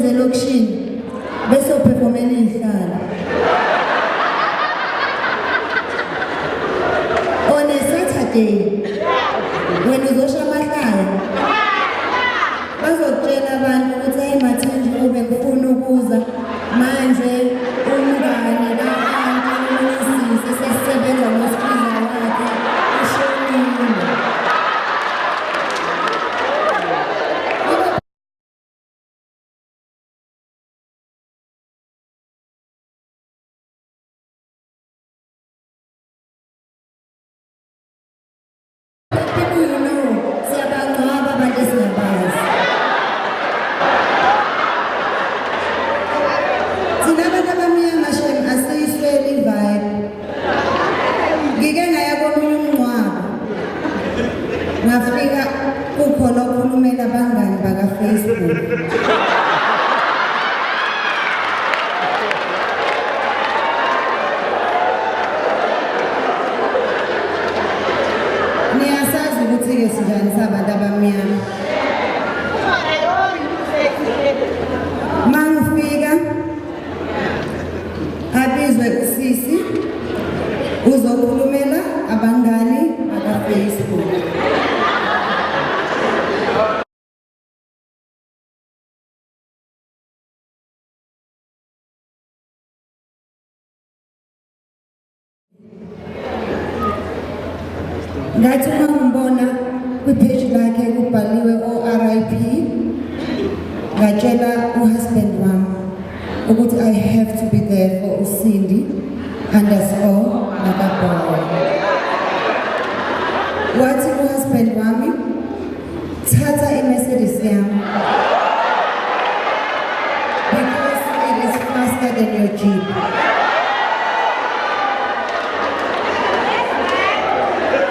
uze elokishini bese uperformela ihlala. On a Saturday, wena uzosha amahlaya bazokutshela abantu ukuthi hayi Mathenjwa ube ngifuna ukuza manje umngane nabantu unisise sesebenza ngosikiza wakhe ushonile. People you know, siyabangcwaba abantu esingabazi. Thina abantu abamnyama shem asiyisweli vibe. Ngike ngaya komunye umngcwabo. Ngafika kukhona okhulumela abangani baka-Facebook. Niyasazi ukuthi-ke sinjani sabantu abamnyama. Mangifika abizwe usisi uzokhulumela abangani baka-Facebook. Ngathi uma ngibona kwipage lakhe kubhaliwe o-RIP, ngatshela uhusband wami ukuthi I have to be there for uCindy_Makaboy. Wathi uhusband wami, thatha iMercedes yami because it is faster than your Jeep.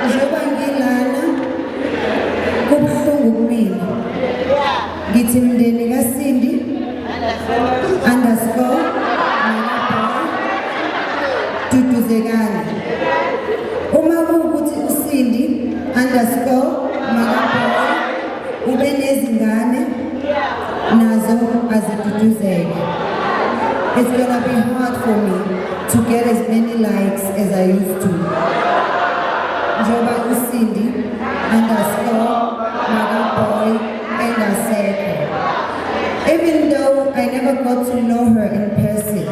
Njengoba ngilana kubuhlungu kumina, ngithi mndeni kaCindy_Makaboy duduzekani. Uma kuwukuthi uCindy_Makaboy ube nezingane nazo aziduduzeke. It's gonna be hard for me to get as many likes as I used to. Njengoba uCindy_Makaboy engasekho. Even though I never got to know her in person,